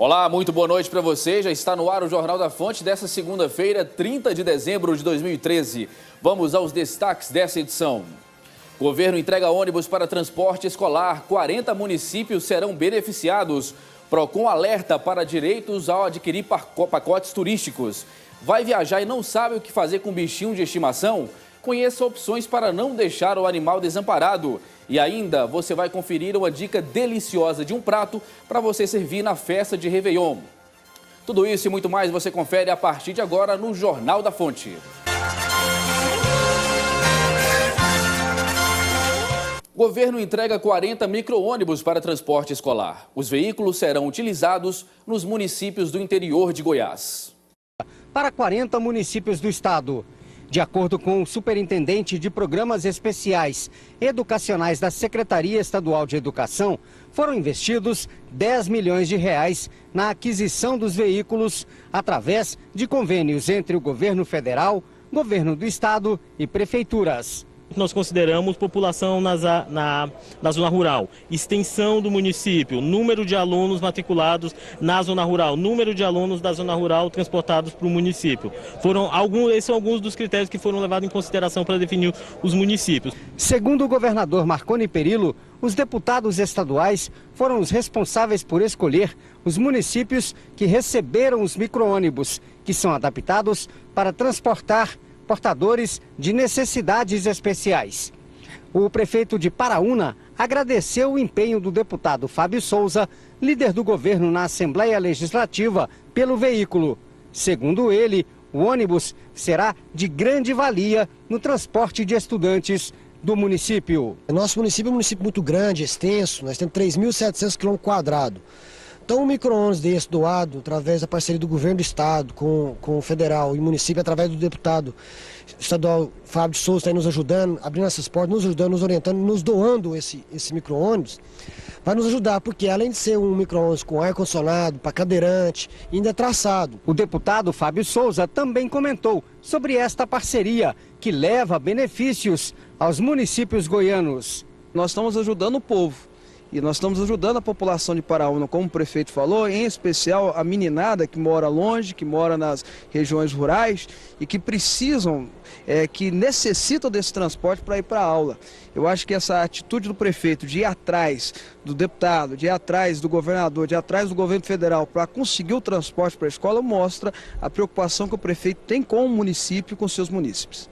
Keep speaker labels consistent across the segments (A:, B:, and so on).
A: Olá, muito boa noite para você. Já está no ar o Jornal da Fonte dessa segunda-feira, 30 de dezembro de 2013. Vamos aos destaques dessa edição. Governo entrega ônibus para transporte escolar. 40 municípios serão beneficiados. Procon alerta para direitos ao adquirir pacotes turísticos. Vai viajar e não sabe o que fazer com bichinho de estimação? Conheça opções para não deixar o animal desamparado. E ainda você vai conferir uma dica deliciosa de um prato para você servir na festa de Réveillon. Tudo isso e muito mais você confere a partir de agora no Jornal da Fonte. O governo entrega 40 micro-ônibus para transporte escolar. Os veículos serão utilizados nos municípios do interior de Goiás.
B: Para 40 municípios do estado. De acordo com o superintendente de Programas Especiais Educacionais da Secretaria Estadual de Educação, foram investidos 10 milhões de reais na aquisição dos veículos através de convênios entre o governo federal, governo do estado e prefeituras.
C: Nós consideramos população na zona rural, extensão do município, número de alunos matriculados na zona rural, número de alunos da zona rural transportados para o município. Esses são alguns dos critérios que foram levados em consideração para definir os municípios.
B: Segundo o governador Marconi Perillo, os deputados estaduais foram os responsáveis por escolher os municípios que receberam os micro-ônibus, que são adaptados para transportar portadores de necessidades especiais. O prefeito de Paraúna agradeceu o empenho do deputado Fábio Souza, líder do governo na Assembleia Legislativa, pelo veículo. Segundo ele, o ônibus será de grande valia no transporte de estudantes do município.
D: Nosso município é um município muito grande, extenso, nós temos 3.700 km². Então, um micro-ônibus desse doado, através da parceria do governo do estado, com o federal e o município, através do deputado estadual Fábio Souza, está aí nos ajudando, abrindo essas portas, nos ajudando, nos orientando, nos doando esse micro-ônibus, vai nos ajudar, porque além de ser um micro-ônibus com ar-condicionado, para cadeirante, ainda é traçado.
B: O deputado Fábio Souza também comentou sobre esta parceria, que leva benefícios aos municípios goianos.
E: Nós estamos ajudando o povo. E nós estamos ajudando a população de Paraúna, como o prefeito falou, em especial a meninada que mora longe, que mora nas regiões rurais e que precisam, que necessitam desse transporte para ir para a aula. Eu acho que essa atitude do prefeito de ir atrás do deputado, de ir atrás do governador, de ir atrás do governo federal para conseguir o transporte para a escola mostra a preocupação que o prefeito tem com o município e com seus munícipes.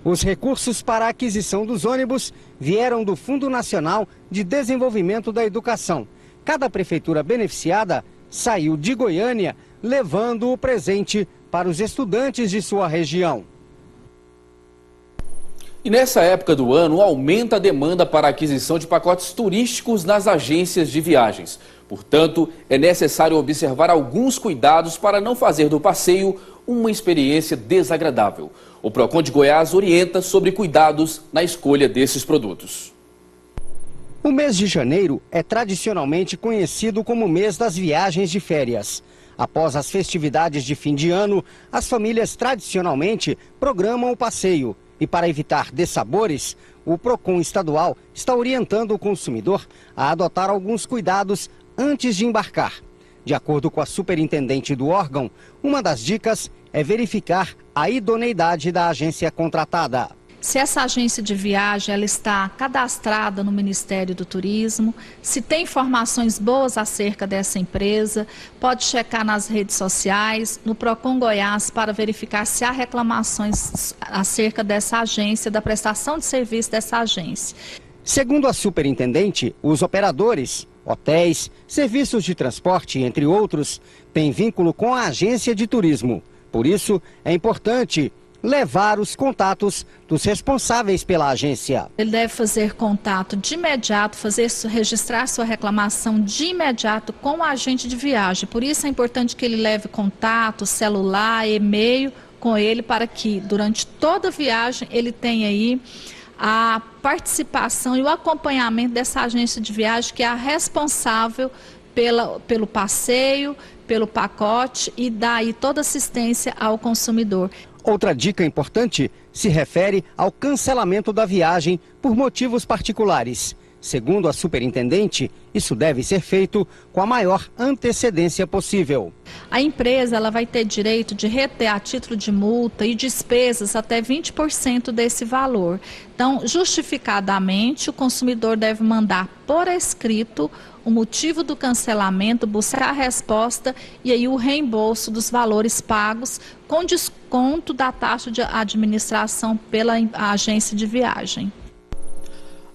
B: Os recursos para a aquisição dos ônibus vieram do Fundo Nacional de Desenvolvimento da Educação. Cada prefeitura beneficiada saiu de Goiânia, levando o presente para os estudantes de sua região.
A: E nessa época do ano, aumenta a demanda para a aquisição de pacotes turísticos nas agências de viagens. Portanto, é necessário observar alguns cuidados para não fazer do passeio uma experiência desagradável. O Procon de Goiás orienta sobre cuidados na escolha desses produtos.
B: O mês de janeiro é tradicionalmente conhecido como o mês das viagens de férias. Após as festividades de fim de ano, as famílias tradicionalmente programam o passeio. E para evitar dessabores, o Procon estadual está orientando o consumidor a adotar alguns cuidados antes de embarcar. De acordo com a superintendente do órgão, uma das dicas é verificar a idoneidade da agência contratada.
F: Se essa agência de viagem ela está cadastrada no Ministério do Turismo, se tem informações boas acerca dessa empresa, pode checar nas redes sociais, no Procon Goiás, para verificar se há reclamações acerca dessa agência, da prestação de serviço dessa agência.
B: Segundo a superintendente, os operadores, hotéis, serviços de transporte, entre outros, têm vínculo com a agência de turismo. Por isso, é importante levar os contatos dos responsáveis pela agência.
F: Ele deve fazer contato de imediato, registrar sua reclamação de imediato com o agente de viagem. Por isso é importante que ele leve contato, celular, e-mail com ele, para que durante toda a viagem ele tenha aí a participação e o acompanhamento dessa agência de viagem, que é a responsável pelo passeio, pelo pacote e dá aí toda assistência ao consumidor.
B: Outra dica importante se refere ao cancelamento da viagem por motivos particulares. Segundo a superintendente, isso deve ser feito com a maior antecedência possível.
F: A empresa ela vai ter direito de reter a título de multa e despesas até 20% desse valor. Então, justificadamente, o consumidor deve mandar por escrito o motivo do cancelamento, buscar a resposta e aí o reembolso dos valores pagos com desconto da taxa de administração pela agência de viagem.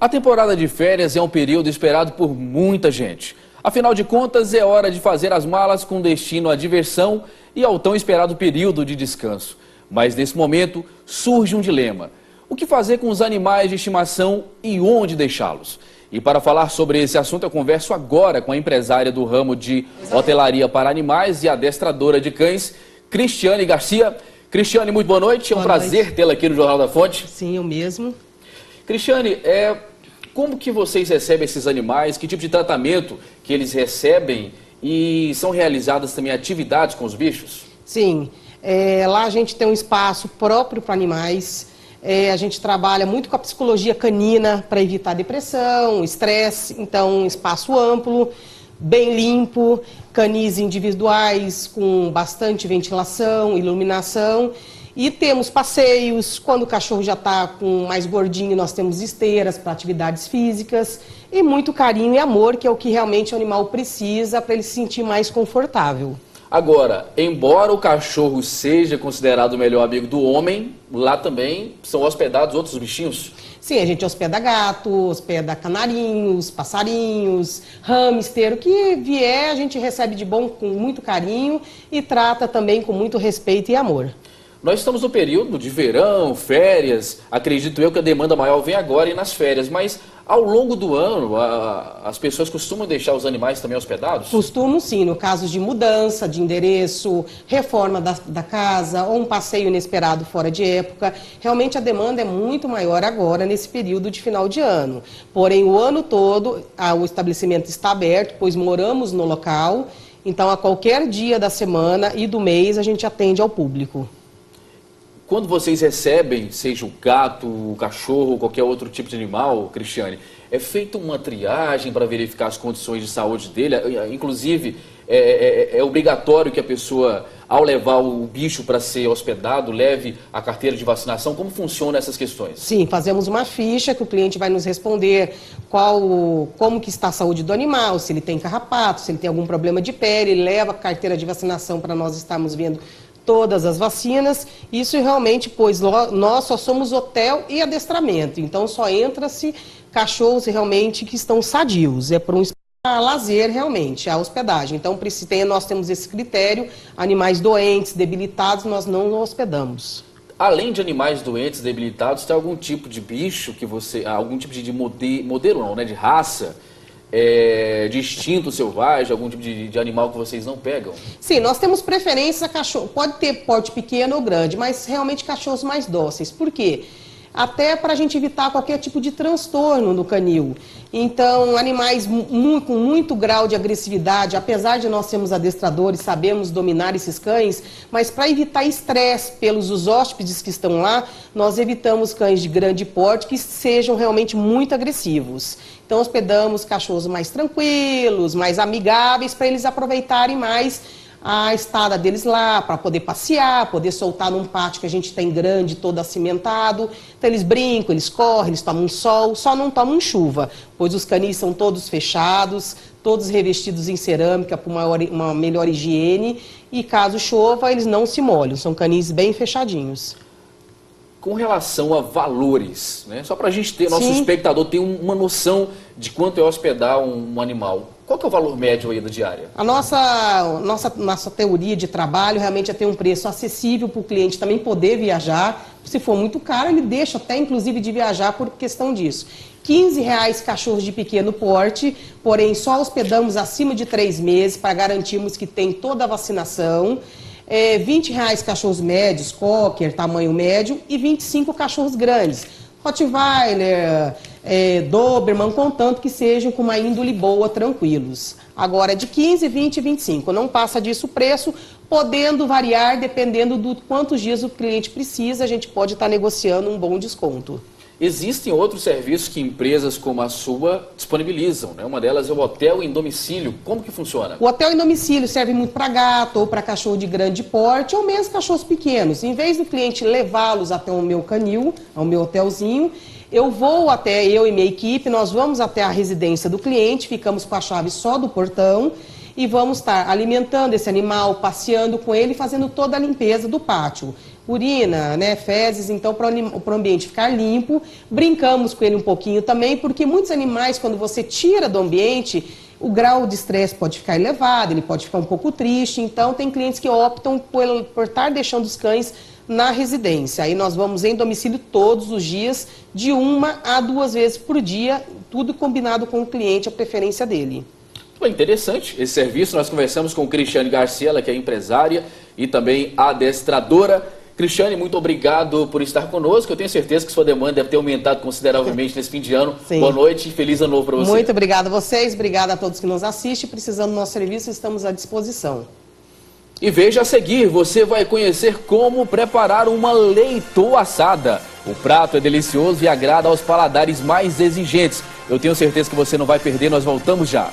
A: A temporada de férias é um período esperado por muita gente. Afinal de contas, é hora de fazer as malas com destino à diversão e ao tão esperado período de descanso. Mas nesse momento surge um dilema. O que fazer com os animais de estimação e onde deixá-los? E para falar sobre esse assunto, eu converso agora com a empresária do ramo de hotelaria para animais e adestradora de cães, Cristiane Garcia. Cristiane, muito boa noite. É um prazer tê-la aqui no Jornal da Fonte.
G: Sim, eu mesmo.
A: Cristiane, como que vocês recebem esses animais? Que tipo de tratamento que eles recebem? E são realizadas também atividades com os bichos?
G: Sim, lá a gente tem um espaço próprio para animais. A gente trabalha muito com a psicologia canina para evitar depressão, estresse. Então, um espaço amplo, bem limpo, canis individuais com bastante ventilação, iluminação. E temos passeios, quando o cachorro já está com mais gordinho, nós temos esteiras para atividades físicas e muito carinho e amor, que é o que realmente o animal precisa para ele se sentir mais confortável.
A: Agora, embora o cachorro seja considerado o melhor amigo do homem, lá também são hospedados outros bichinhos?
G: Sim, a gente hospeda gato, hospeda canarinhos, passarinhos, hamster, o que vier a gente recebe de bom com muito carinho e trata também com muito respeito e amor.
A: Nós estamos no período de verão, férias, acredito eu que a demanda maior vem agora e nas férias, mas ao longo do ano as pessoas costumam deixar os animais também hospedados?
G: Costumam sim, no caso de mudança de endereço, reforma da casa ou um passeio inesperado fora de época. Realmente a demanda é muito maior agora nesse período de final de ano. Porém, o ano todo o estabelecimento está aberto, pois moramos no local, então a qualquer dia da semana e do mês a gente atende ao público.
A: Quando vocês recebem, seja o gato, o cachorro, qualquer outro tipo de animal, Cristiane, é feita uma triagem para verificar as condições de saúde dele? Inclusive, é obrigatório que a pessoa, ao levar o bicho para ser hospedado, leve a carteira de vacinação? Como funcionam essas questões?
G: Sim, fazemos uma ficha que o cliente vai nos responder como que está a saúde do animal, se ele tem carrapato, se ele tem algum problema de pele, ele leva a carteira de vacinação para nós estarmos vendo todas as vacinas. Isso realmente, pois nós só somos hotel e adestramento, então só entra-se cachorros realmente que estão sadios, é para um lazer realmente, a hospedagem. Então nós temos esse critério, animais doentes, debilitados, nós não hospedamos.
A: Além de animais doentes, debilitados, tem algum tipo de bicho que algum tipo de modelo não, né, de raça, de instinto selvagem, algum tipo de animal que vocês não pegam?
G: Sim, nós temos preferência a cachorro, pode ter porte pequeno ou grande, mas realmente cachorros mais dóceis. Por quê? Até para a gente evitar qualquer tipo de transtorno no canil. Então, animais com muito grau de agressividade, apesar de nós sermos adestradores, sabemos dominar esses cães, mas para evitar estresse pelos hóspedes que estão lá, nós evitamos cães de grande porte que sejam realmente muito agressivos. Então, hospedamos cachorros mais tranquilos, mais amigáveis, para eles aproveitarem mais a estada deles lá, para poder passear, poder soltar num pátio que a gente tem grande, todo acimentado. Então eles brincam, eles correm, eles tomam sol, só não tomam chuva, pois os canis são todos fechados, todos revestidos em cerâmica para uma melhor higiene, e caso chova eles não se molham, são canis bem fechadinhos.
A: Com relação a valores, né? Só para a gente ter, nosso espectador ter uma noção de quanto é hospedar um animal. Qual que é o valor médio aí da diária?
G: A nossa teoria de trabalho realmente é ter um preço acessível para o cliente também poder viajar. Se for muito caro, ele deixa até inclusive de viajar por questão disso. R$15 cachorros de pequeno porte, porém só hospedamos acima de 3 meses para garantirmos que tem toda a vacinação. R$20 cachorros médios, cocker, tamanho médio, e 25 cachorros grandes, Rottweiler, Doberman, contanto que sejam com uma índole boa, tranquilos. Agora de 15, 20 e 25, não passa disso o preço, podendo variar dependendo do quantos dias o cliente precisa, a gente pode estar negociando um bom desconto.
A: Existem outros serviços que empresas como a sua disponibilizam, né? Uma delas é o hotel em domicílio. Como que funciona?
G: O hotel em domicílio serve muito para gato ou para cachorro de grande porte ou mesmo cachorros pequenos. Em vez do cliente levá-los até o meu canil, ao meu hotelzinho, eu e minha equipe, nós vamos até a residência do cliente, ficamos com a chave só do portão e vamos estar alimentando esse animal, passeando com ele, fazendo toda a limpeza do pátio. Urina, né, fezes, então para o ambiente ficar limpo, brincamos com ele um pouquinho também, porque muitos animais, quando você tira do ambiente, o grau de estresse pode ficar elevado, ele pode ficar um pouco triste, então tem clientes que optam por estar deixando os cães na residência. Aí nós vamos em domicílio todos os dias, de 1 a 2 vezes por dia, tudo combinado com o cliente, a preferência dele.
A: Foi interessante esse serviço. Nós conversamos com Cristiane Garcia, ela que é empresária e também adestradora. Cristiane, muito obrigado por estar conosco. Eu tenho certeza que sua demanda deve ter aumentado consideravelmente nesse fim de ano. Sim. Boa noite e feliz ano novo para você.
G: Muito obrigada a vocês, obrigada a todos que nos assistem. Precisando do nosso serviço, estamos à disposição.
A: E veja a seguir, você vai conhecer como preparar uma leitoa assada. O prato é delicioso e agrada aos paladares mais exigentes. Eu tenho certeza que você não vai perder, nós voltamos já.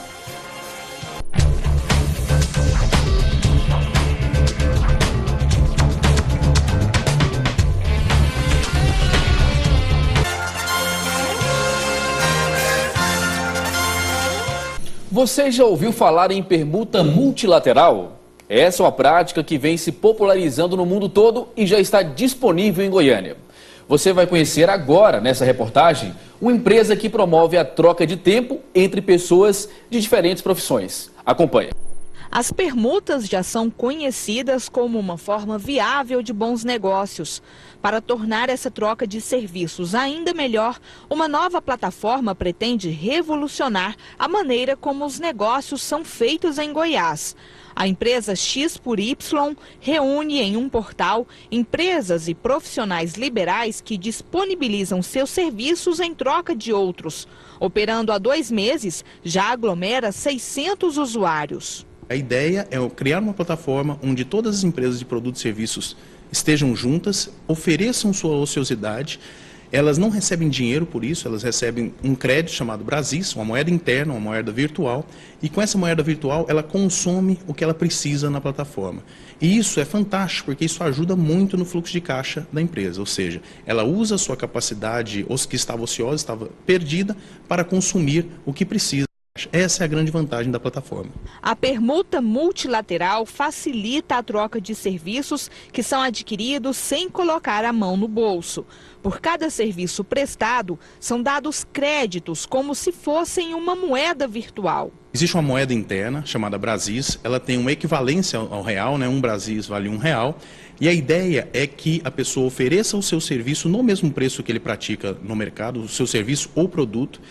A: Você já ouviu falar em permuta multilateral? Essa é uma prática que vem se popularizando no mundo todo e já está disponível em Goiânia. Você vai conhecer agora, nessa reportagem, uma empresa que promove a troca de tempo entre pessoas de diferentes profissões. Acompanhe.
H: As permutas já são conhecidas como uma forma viável de bons negócios. Para tornar essa troca de serviços ainda melhor, uma nova plataforma pretende revolucionar a maneira como os negócios são feitos em Goiás. A empresa X por Y reúne em um portal empresas e profissionais liberais que disponibilizam seus serviços em troca de outros. Operando há 2 meses, já aglomera 600 usuários.
I: A ideia é criar uma plataforma onde todas as empresas de produtos e serviços estejam juntas, ofereçam sua ociosidade. Elas não recebem dinheiro por isso, elas recebem um crédito chamado Brasis, uma moeda interna, uma moeda virtual, e com essa moeda virtual ela consome o que ela precisa na plataforma. E isso é fantástico, porque isso ajuda muito no fluxo de caixa da empresa, ou seja, ela usa a sua capacidade, que estava ociosa, estava perdida, para consumir o que precisa. Essa é a grande vantagem da plataforma.
H: A permuta multilateral facilita a troca de serviços que são adquiridos sem colocar a mão no bolso. Por cada serviço prestado, são dados créditos como se fossem uma moeda virtual.
I: Existe uma moeda interna chamada Brasis, ela tem uma equivalência ao real, né? Um Brasis vale R$1. E a ideia é que a pessoa ofereça o seu serviço no mesmo preço que ele pratica no mercado, o seu serviço ou produto.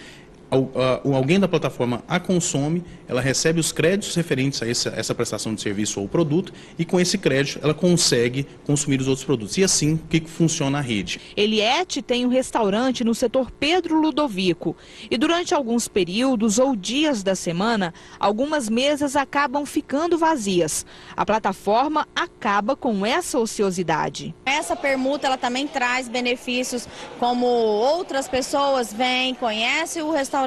I: Alguém da plataforma a consome, ela recebe os créditos referentes a essa prestação de serviço ou produto e com esse crédito ela consegue consumir os outros produtos. E assim, o que funciona a rede?
H: Eliette tem um restaurante no setor Pedro Ludovico e durante alguns períodos ou dias da semana, algumas mesas acabam ficando vazias. A plataforma acaba com essa ociosidade.
J: Essa permuta ela também traz benefícios como outras pessoas vêm, conhecem o restaurante,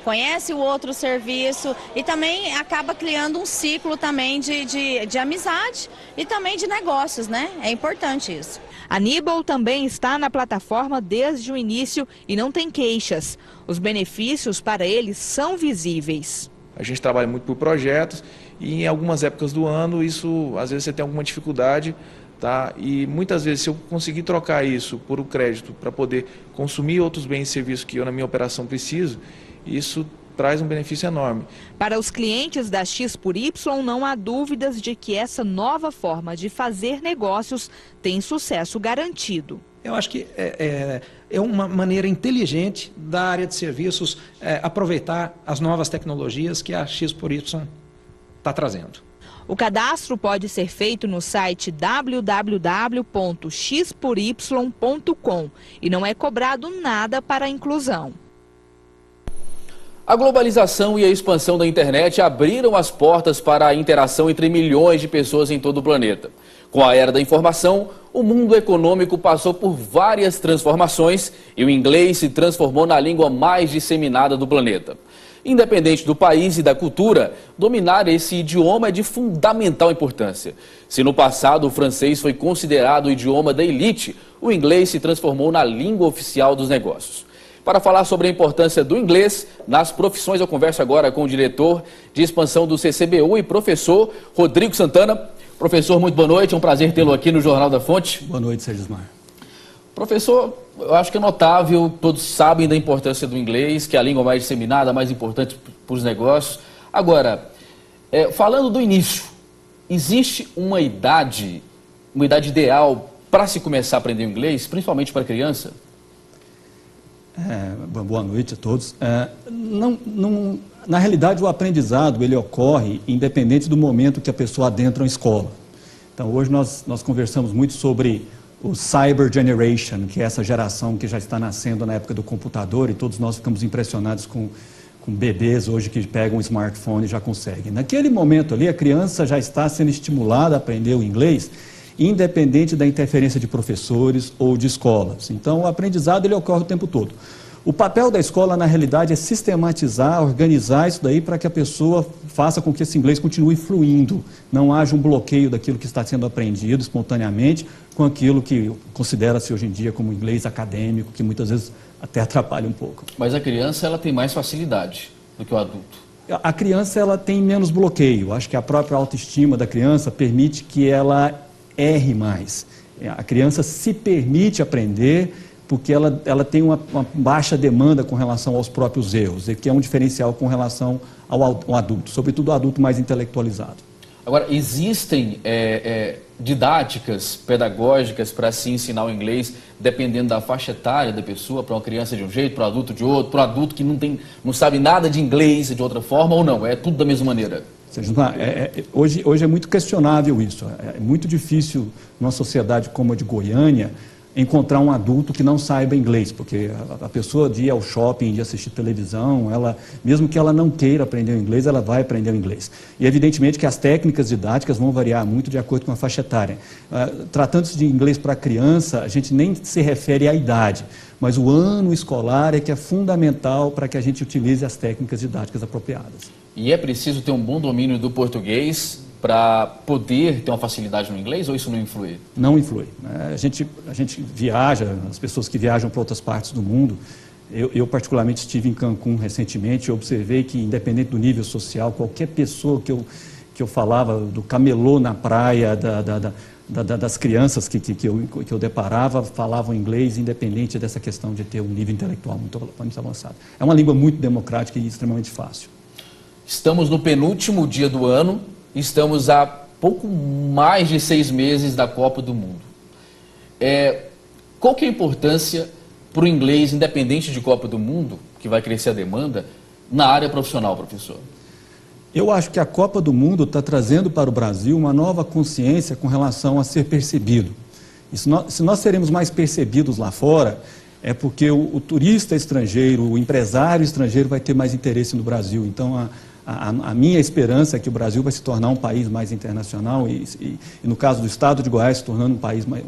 J: conhece o outro serviço e também acaba criando um ciclo também de amizade e também de negócios, né? É importante isso.
H: Aníbal também está na plataforma desde o início e não tem queixas. Os benefícios para ele são visíveis.
K: A gente trabalha muito por projetos e em algumas épocas do ano isso, às vezes você tem alguma dificuldade. Tá? E muitas vezes, se eu conseguir trocar isso por um crédito para poder consumir outros bens e serviços que eu na minha operação preciso, isso traz um benefício enorme.
H: Para os clientes da X por Y, não há dúvidas de que essa nova forma de fazer negócios tem sucesso garantido.
L: Eu acho que é uma maneira inteligente da área de serviços aproveitar as novas tecnologias que a X por Y está trazendo.
H: O cadastro pode ser feito no site www.xpory.com e não é cobrado nada para a inclusão.
A: A globalização e a expansão da internet abriram as portas para a interação entre milhões de pessoas em todo o planeta. Com a era da informação, o O mundo econômico passou por várias transformações e o inglês se transformou na língua mais disseminada do planeta. Independente do país e da cultura, dominar esse idioma é de fundamental importância. Se no passado o francês foi considerado o idioma da elite, o inglês se transformou na língua oficial dos negócios. Para falar sobre a importância do inglês nas profissões, eu converso agora com o diretor de expansão do CCBU e professor Rodrigo Santana. Professor, muito boa noite, é um prazer tê-lo aqui no Jornal da Fonte.
M: Boa noite, Sergismar.
A: Professor, eu acho que é notável, todos sabem da importância do inglês, que é a língua mais disseminada, mais importante para os negócios. Agora, falando do início, existe uma idade ideal para se começar a aprender inglês, principalmente para criança?
M: Boa noite a todos. Na realidade, o aprendizado ele ocorre independente do momento que a pessoa adentra uma escola. Então, hoje nós conversamos muito sobre o Cyber Generation, que é essa geração que já está nascendo na época do computador, e todos nós ficamos impressionados com bebês hoje que pegam um smartphone e já conseguem. Naquele momento ali, a criança já está sendo estimulada a aprender o inglês, independente da interferência de professores ou de escolas. Então, o aprendizado ele ocorre o tempo todo. O papel da escola, na realidade, é sistematizar, organizar isso daí para que a pessoa faça com que esse inglês continue fluindo, não haja um bloqueio daquilo que está sendo aprendido espontaneamente com aquilo que considera-se hoje em dia como inglês acadêmico, que muitas vezes até atrapalha um pouco.
A: Mas a criança ela tem mais facilidade do que o adulto.
M: A criança ela tem menos bloqueio. Acho que a própria autoestima da criança permite que ela erre mais. A criança se permite aprender porque ela tem uma baixa demanda com relação aos próprios erros, e que é um diferencial com relação ao adulto, sobretudo o adulto mais intelectualizado.
A: Agora, existem didáticas pedagógicas para se ensinar o inglês, dependendo da faixa etária da pessoa, para uma criança de um jeito, para um adulto de outro, para um adulto que não sabe nada de inglês de outra forma, ou não? É tudo da mesma maneira?
M: Hoje é muito questionável isso. É muito difícil, numa sociedade como a de Goiânia, encontrar um adulto que não saiba inglês, porque a pessoa de ir ao shopping, de assistir televisão, mesmo que ela não queira aprender o inglês, ela vai aprender o inglês. E evidentemente que as técnicas didáticas vão variar muito de acordo com a faixa etária. Tratando-se de inglês para criança, a gente nem se refere à idade, mas o ano escolar é que é fundamental para que a gente utilize as técnicas didáticas apropriadas.
A: E é preciso ter um bom domínio do português para poder ter uma facilidade no inglês, ou isso não influi?
M: Não influi. A gente viaja, as pessoas que viajam para outras partes do mundo, eu particularmente estive em Cancún recentemente e observei que, independente do nível social, qualquer pessoa que eu falava, do camelô na praia, das crianças que eu deparava, falavam inglês, independente dessa questão de ter um nível intelectual muito avançado. É uma língua muito democrática e extremamente fácil.
A: Estamos no penúltimo dia do ano, estamos há pouco mais de 6 meses da Copa do Mundo. Qual que é a importância para o inglês, independente de Copa do Mundo, que vai crescer a demanda, na área profissional, professor?
M: Eu acho que a Copa do Mundo está trazendo para o Brasil uma nova consciência com relação a ser percebido. E se nós seremos mais percebidos lá fora, é porque o turista estrangeiro, o empresário estrangeiro vai ter mais interesse no Brasil. Então, a minha esperança é que o Brasil vai se tornar um país mais internacional e no caso do estado de Goiás, se tornando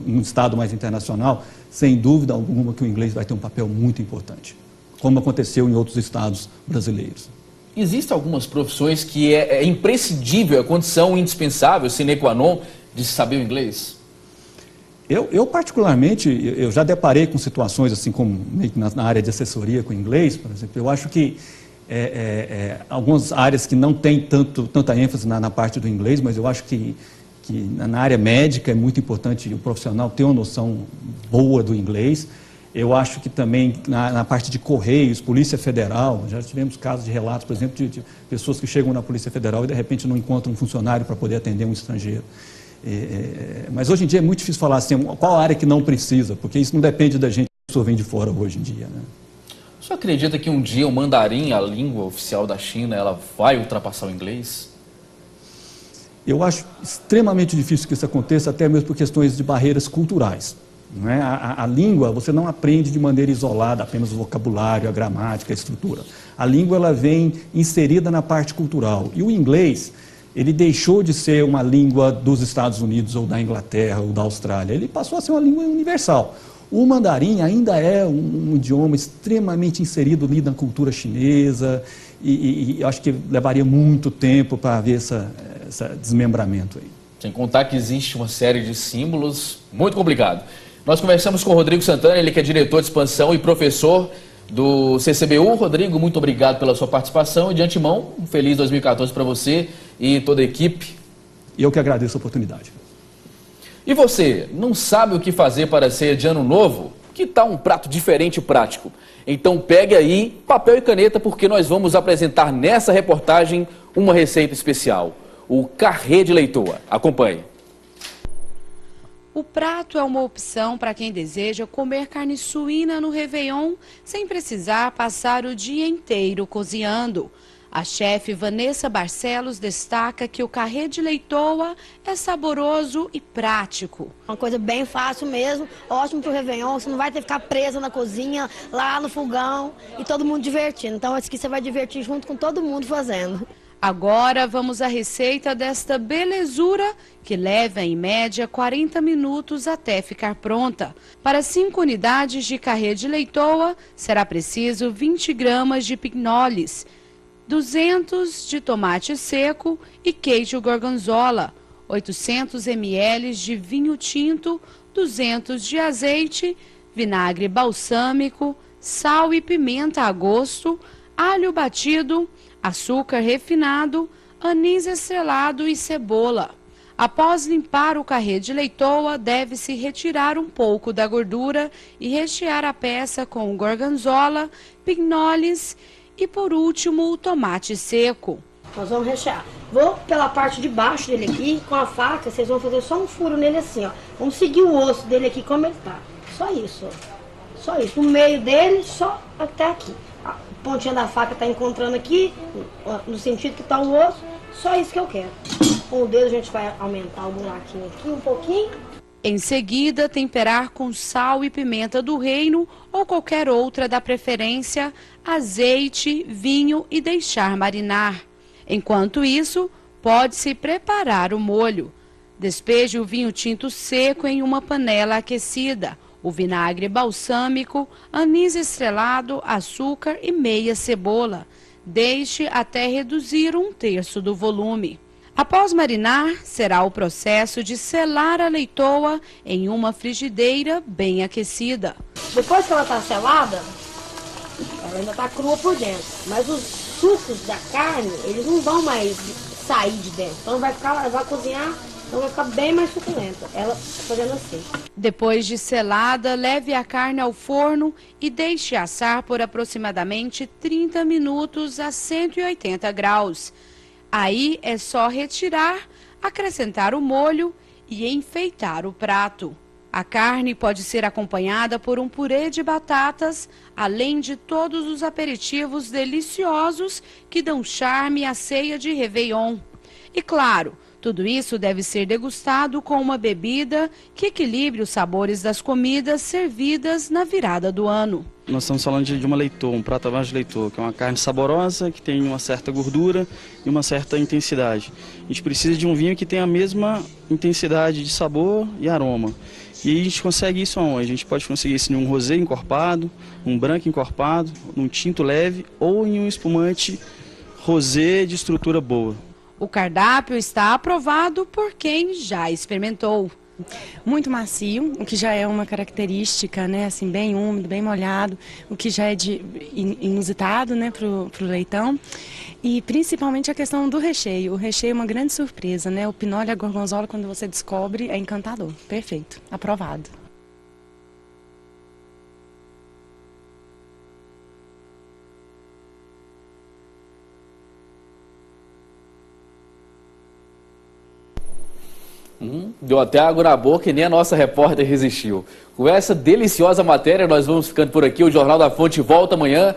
M: um estado mais internacional, sem dúvida alguma que o inglês vai ter um papel muito importante, como aconteceu em outros estados brasileiros.
A: Existem algumas profissões que é imprescindível, é condição indispensável, sine qua non, de saber o inglês?
M: Eu particularmente, eu já deparei com situações assim como na área de assessoria com inglês, por exemplo. Eu acho que algumas áreas que não têm tanta ênfase na parte do inglês, mas eu acho que na área médica é muito importante o profissional ter uma noção boa do inglês. Eu acho que também na parte de Correios, Polícia Federal, já tivemos casos de relatos, por exemplo, de pessoas que chegam na Polícia Federal e de repente não encontram um funcionário para poder atender um estrangeiro. Mas hoje em dia é muito difícil falar assim, qual área que não precisa, porque isso não depende da gente, a pessoa vem de fora hoje em dia, né?
A: O senhor acredita que um dia o mandarim, a língua oficial da China, ela vai ultrapassar o inglês?
M: Eu acho extremamente difícil que isso aconteça, até mesmo por questões de barreiras culturais. Não é? A língua, você não aprende de maneira isolada, apenas o vocabulário, a gramática, a estrutura. A língua ela vem inserida na parte cultural. E o inglês, ele deixou de ser uma língua dos Estados Unidos ou da Inglaterra ou da Austrália. Ele passou a ser uma língua universal. O mandarim ainda é um idioma extremamente inserido ali na cultura chinesa e acho que levaria muito tempo para haver esse desmembramento aí.
A: Sem contar que existe uma série de símbolos muito complicado. Nós conversamos com o Rodrigo Santana, ele que é diretor de expansão e professor do CCBU. Rodrigo, muito obrigado pela sua participação e de antemão, um feliz 2014 para você e toda a equipe.
M: E eu que agradeço a oportunidade.
A: E você, não sabe o que fazer para a ceia de Ano Novo? Que tal um prato diferente e prático? Então pegue aí papel e caneta, porque nós vamos apresentar nessa reportagem uma receita especial, o carré de leitoa. Acompanhe.
N: O prato é uma opção para quem deseja comer carne suína no Réveillon sem precisar passar o dia inteiro cozinhando. A chefe Vanessa Barcelos destaca que o carré de leitoa é saboroso e prático.
O: Uma coisa bem fácil mesmo, ótimo para o Réveillon, você não vai ter que ficar presa na cozinha, lá no fogão e todo mundo divertindo. Então acho que você vai divertir junto com todo mundo fazendo.
N: Agora vamos à receita desta belezura que leva em média 40 minutos até ficar pronta. Para 5 unidades de carré de leitoa será preciso 20 gramas de pignoles, 200 de tomate seco e queijo gorgonzola, 800 ml de vinho tinto, 200 de azeite, vinagre balsâmico, sal e pimenta a gosto, alho batido, açúcar refinado, anis estrelado e cebola. Após limpar o carré de leitoa, deve-se retirar um pouco da gordura e rechear a peça com gorgonzola, pignoles e, por último, o tomate seco.
O: Nós vamos rechear. Vou pela parte de baixo dele aqui, com a faca, vocês vão fazer só um furo nele assim, ó. Vamos seguir o osso dele aqui como ele tá. Só isso, ó. Só isso. No meio dele, só até aqui. A pontinha da faca tá encontrando aqui, no sentido que tá o osso. Só isso que eu quero. Com o dedo a gente vai aumentar o buraquinho aqui um pouquinho.
N: Em seguida, temperar com sal e pimenta do reino ou qualquer outra da preferência, azeite, vinho e deixar marinar. Enquanto isso, pode-se preparar o molho. Despeje o vinho tinto seco em uma panela aquecida, o vinagre balsâmico, anis estrelado, açúcar e meia cebola. Deixe até reduzir 1/3 do volume. Após marinar, será o processo de selar a leitoa em uma frigideira bem aquecida.
O: Depois que ela está selada, ela ainda está crua por dentro, mas os sucos da carne, eles não vão mais sair de dentro, então vai cozinhar, então vai ficar bem mais suculenta, ela fazendo assim.
N: Depois de selada, leve a carne ao forno e deixe assar por aproximadamente 30 minutos a 180 graus. Aí é só retirar, acrescentar o molho e enfeitar o prato. A carne pode ser acompanhada por um purê de batatas, além de todos os aperitivos deliciosos que dão charme à ceia de Réveillon. E claro, tudo isso deve ser degustado com uma bebida que equilibre os sabores das comidas servidas na virada do ano.
P: Nós estamos falando de uma leitoa, um prato à base de leitoa, que é uma carne saborosa, que tem uma certa gordura e uma certa intensidade. A gente precisa de um vinho que tenha a mesma intensidade de sabor e aroma. E a gente consegue isso aonde? A gente pode conseguir isso em um rosé encorpado, um branco encorpado, num tinto leve ou em um espumante rosé de estrutura boa.
N: O cardápio está aprovado por quem já experimentou.
Q: Muito macio, o que já é uma característica, né, assim, bem úmido, bem molhado, o que já é inusitado, né, pro leitão. E principalmente a questão do recheio. O recheio é uma grande surpresa, né? O pinole e a gorgonzola, quando você descobre, é encantador. Perfeito, aprovado.
A: Deu até água na boca e nem a nossa repórter resistiu. Com essa deliciosa matéria, nós vamos ficando por aqui. O Jornal da Fonte volta amanhã.